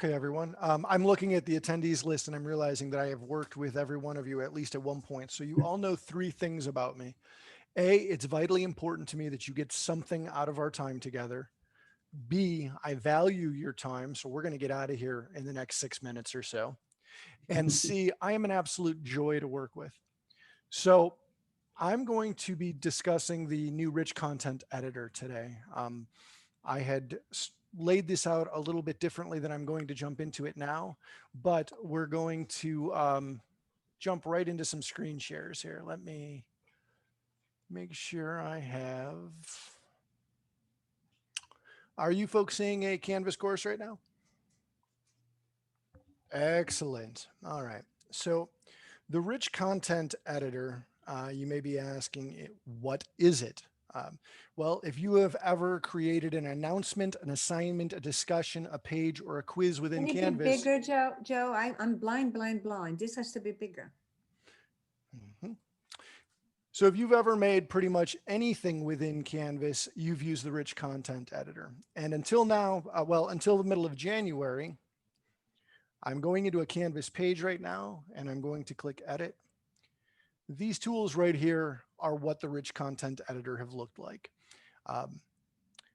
Okay, everyone. I'm looking at the attendees list and I'm realizing that I have worked with every one of you at least at one point. So you all know three things about me. A, it's vitally important to me that you get something out of our time together. B, I value your time. So we're going to get out of here in the next 6 minutes or so. And C, I am an absolute joy to work with. So I'm going to be discussing the new rich content editor today. I had laid this out a little bit differently than I'm going to jump into it now, but we're going to jump right into some screen shares here. Let me make sure I have. Are you folks seeing a Canvas course right now? Excellent. All right. So the rich content editor, you may be asking, what is it? Well, if you have ever created an announcement, an assignment, a discussion, a page, or a quiz within Can it be Canvas. bigger, Joe? Joe, I'm blind, blind, blind. This has to be bigger. Mhm. So if you've ever made pretty much anything within Canvas, you've used the rich content editor. And until now, well, until the middle of January, I'm going into a Canvas page right now, and I'm going to click edit. These tools right here are what the rich content editor have looked like. Um,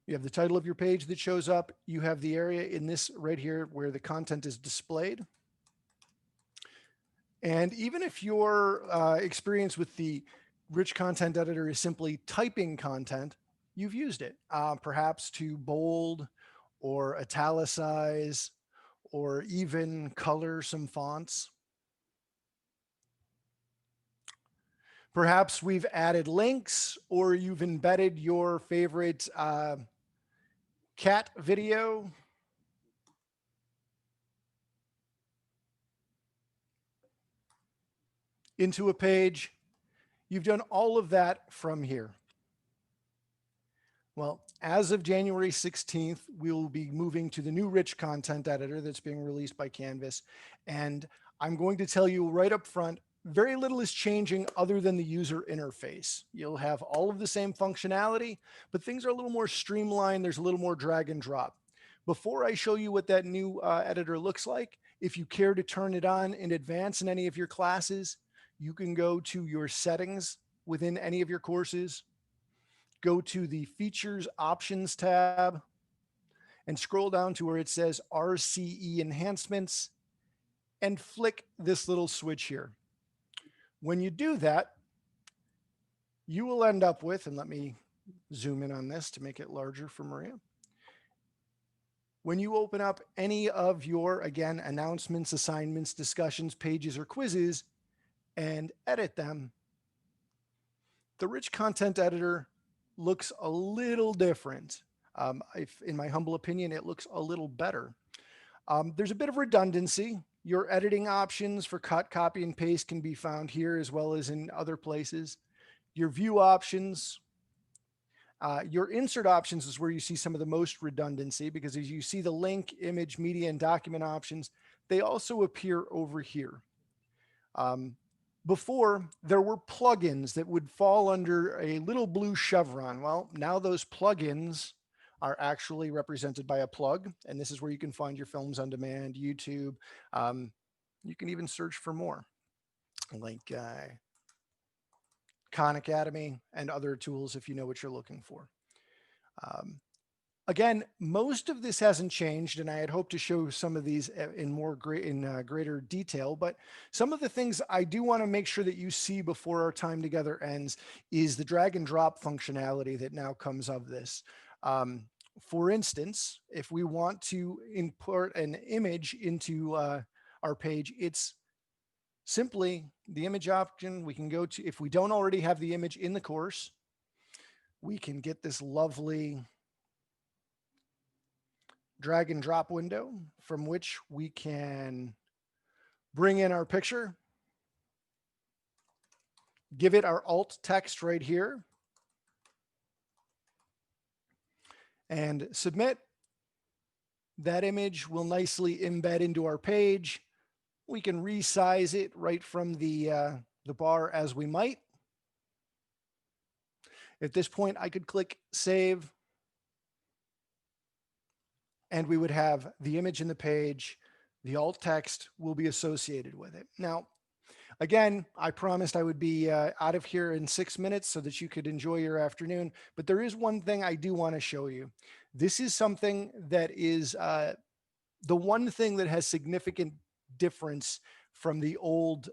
you have the title of your page that shows up. You have the area in this right here where the content is displayed. And even if your experience with the rich content editor is simply typing content, you've used it, perhaps to bold or italicize or even color some fonts. Perhaps we've added links or you've embedded your favorite cat video into a page. You've done all of that from here. Well, as of January 16th, we'll be moving to the new rich content editor that's being released by Canvas. And I'm going to tell you right up front, very little is changing other than the user interface. You'll have all of the same functionality, but things are a little more streamlined. There's a little more drag and drop. Before I show you what that new editor looks like, if you care to turn it on in advance in any of your classes, you can go to your settings within any of your courses, go to the features options tab and scroll down to where it says RCE enhancements and flick this little switch here. When you do that, you will end up with, and let me zoom in on this to make it larger for Maria. When you open up any of your, again, announcements, assignments, discussions, pages, or quizzes and edit them, the rich content editor looks a little different. In my humble opinion, it looks a little better. There's a bit of redundancy. Your editing options for cut, copy, and paste can be found here as well as in other places. Your view options, your insert options is where you see some of the most redundancy because as you see the link, image, media, and document options, they also appear over here. Before, there were plugins that would fall under a little blue chevron. Well, now those plugins are actually represented by a plug, and this is where you can find your films on demand, YouTube. You can even search for more, like Khan Academy and other tools if you know what you're looking for. Um, Again, most of this hasn't changed, and I had hoped to show some of these in greater detail. But some of the things I do want to make sure that you see before our time together ends is the drag and drop functionality that now comes of this. For instance, if we want to import an image into our page, it's simply the image option. We can go to, if we don't already have the image in the course, we can get this lovely drag and drop window from which we can bring in our picture, give it our alt text right here, and submit. That image will nicely embed into our page. We can resize it right from the bar as we might. At this point, I could click save. and we would have the image in the page. The alt text will be associated with it. Now, again, I promised I would be out of here in 6 minutes so that you could enjoy your afternoon. But there is one thing I do want to show you. This is something that is the one thing that has significant difference from the old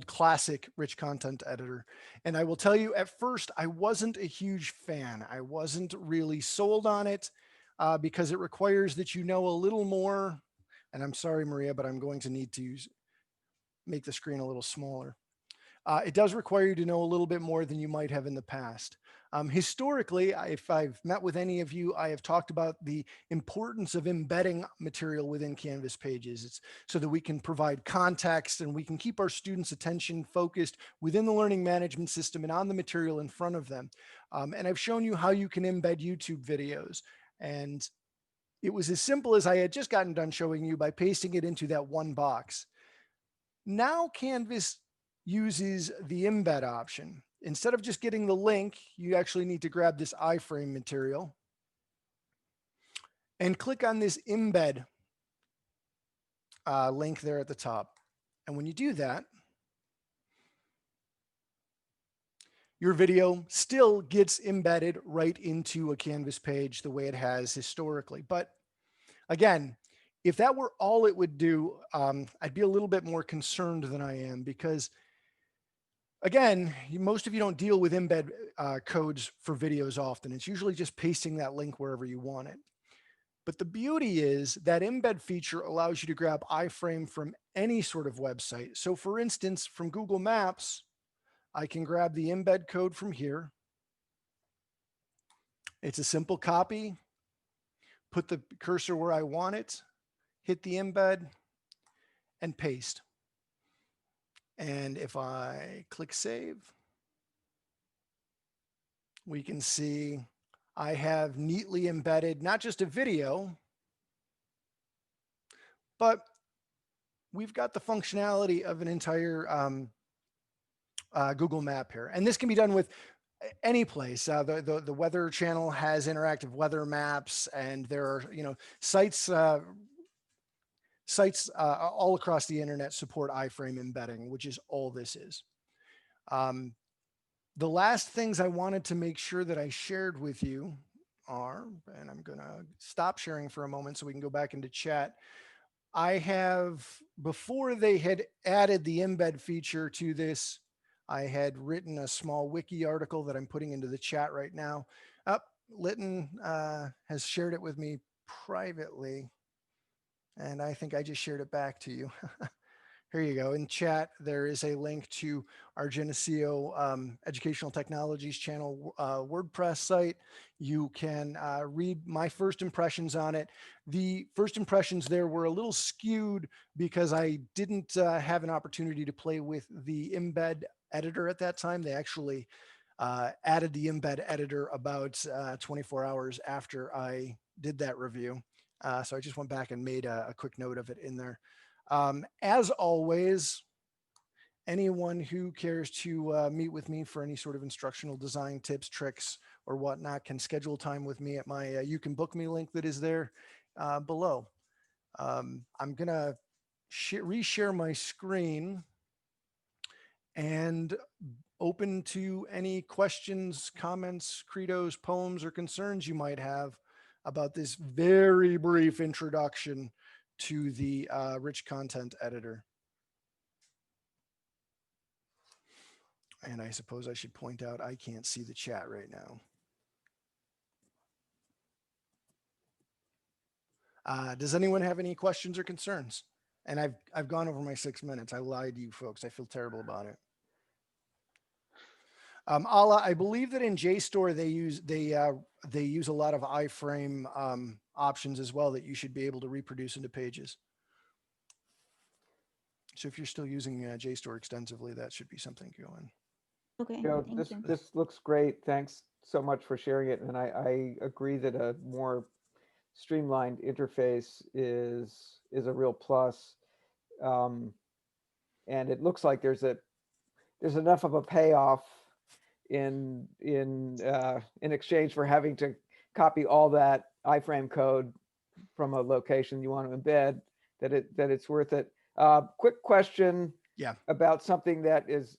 classic rich content editor. And I will tell you, at first, I wasn't a huge fan. I wasn't really sold on it because it requires that you know a little more. And I'm sorry, Maria, but I'm going to need to make the screen a little smaller. It does require you to know a little bit more than you might have in the past. Historically, if I've met with any of you, I have talked about the importance of embedding material within Canvas pages. It's so that we can provide context and we can keep our students' attention focused within the learning management system and on the material in front of them. And I've shown you how you can embed YouTube videos. And it was as simple as I had just gotten done showing you by pasting it into that one box. Now Canvas uses the embed option. Instead of just getting the link, you actually need to grab this iframe material and click on this embed link there at the top. And when you do that, your video still gets embedded right into a Canvas page the way it has historically. But again, if that were all it would do, I'd be a little bit more concerned than I am because again, most of you don't deal with embed codes for videos often. It's usually just pasting that link wherever you want it. But the beauty is that embed feature allows you to grab iframe from any sort of website. So for instance, from Google Maps, I can grab the embed code from here. It's a simple copy, put the cursor where I want it, hit the embed, and paste. And if I click save, we can see I have neatly embedded not just a video, but we've got the functionality of an entire Google map here. And this can be done with any place. The Weather Channel has interactive weather maps, and there are sites all across the internet support iframe embedding, which is all this is. The last things I wanted to make sure that I shared with you are, and I'm going to stop sharing for a moment so we can go back into chat. I have, before they had added the embed feature to this, I had written a small wiki article that I'm putting into the chat right now. Lytton has shared it with me privately, and I think I just shared it back to you. Here you go. In chat, there is a link to our Geneseo Educational Technologies channel WordPress site. You can read my first impressions on it. The first impressions there were a little skewed because I didn't have an opportunity to play with the embed editor at that time. They actually added the embed editor about 24 hours after I did that review. So I just went back and made a quick note of it in there. As always, anyone who cares to meet with me for any sort of instructional design tips, tricks, or whatnot can schedule time with me at my You Can Book Me link that is there below. I'm going to reshare my screen and open to any questions, comments, credos, poems, or concerns you might have about this very brief introduction to the rich content editor. And I suppose I should point out I can't see the chat right now. Does anyone have any questions or concerns? And I've gone over my 6 minutes. I lied to you folks. I feel terrible about it. Ala, I believe that in JSTOR they use a lot of iframe options as well that you should be able to reproduce into pages. So if you're still using JSTOR extensively, that should be something going. Okay, this thank you. this looks great. Thanks so much for sharing it. And I agree that a more streamlined interface is a real plus. And it looks like there's enough of a payoff in exchange for having to copy all that iframe code from a location you want to embed, that it's worth it. Quick question Yeah. about something that is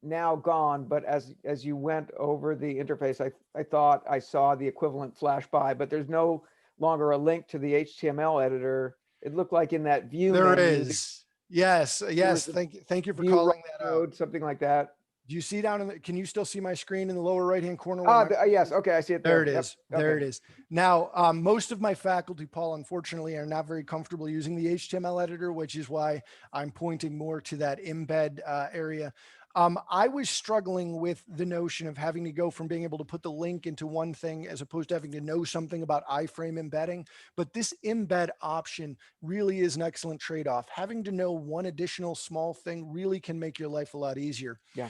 now gone, but as you went over the interface, I thought I saw the equivalent flash by, but there's no longer a link to the HTML editor. It looked like in that view There menu, is. Yes. there Yes. was a Thank you for view calling right that out. mode, something like that. Do you see down in the, can you still see my screen in the lower right-hand corner? Where my Yes. Okay, I see it there. There it Yep, is. There okay. it is. Now, most of my faculty, Paul, unfortunately, are not very comfortable using the HTML editor, which is why I'm pointing more to that embed area. I was struggling with the notion of having to go from being able to put the link into one thing as opposed to having to know something about iframe embedding. But this embed option really is an excellent trade-off. Having to know one additional small thing really can make your life a lot easier. Yeah.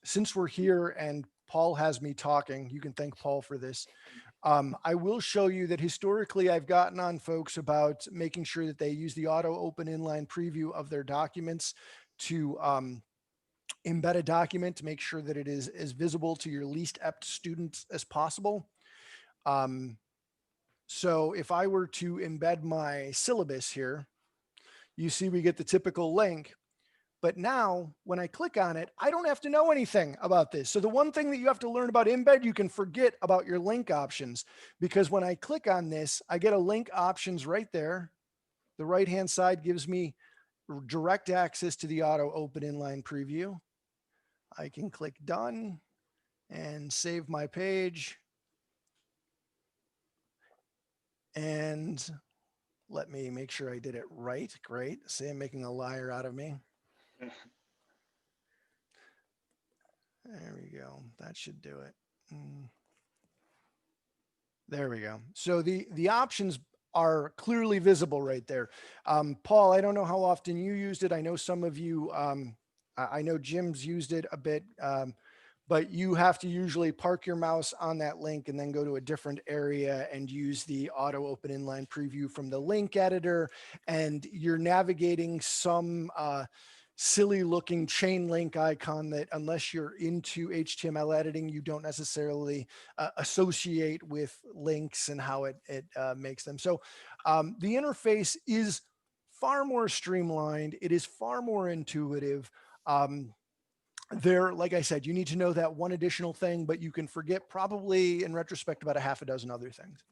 Since we're here and Paul has me talking, you can thank Paul for this. I will show you that historically I've gotten on folks about making sure that they use the auto open inline preview of their documents to embed a document to make sure that it is as visible to your least apt students as possible. So if I were to embed my syllabus here, you see we get the typical link. But now when I click on it, I don't have to know anything about this. So the one thing that you have to learn about embed, you can forget about your link options, because when I click on this, I get a link options right there. The right-hand side gives me direct access to the auto open inline preview. I can click done and save my page. And let me make sure I did it right. Great. See, I'm making a liar out of me. There we go. That should do it. There we go. So the options are clearly visible right there. Paul, I don't know how often you used it. I know some of you, I know Jim's used it a bit, but you have to usually park your mouse on that link and then go to a different area and use the auto open inline preview from the link editor. And you're navigating some silly looking chain link icon that, unless you're into HTML editing, you don't necessarily associate with links and how it makes them. So the interface is far more streamlined. It is far more intuitive. There, like I said, you need to know that one additional thing, but you can forget probably in retrospect about a half a dozen other things.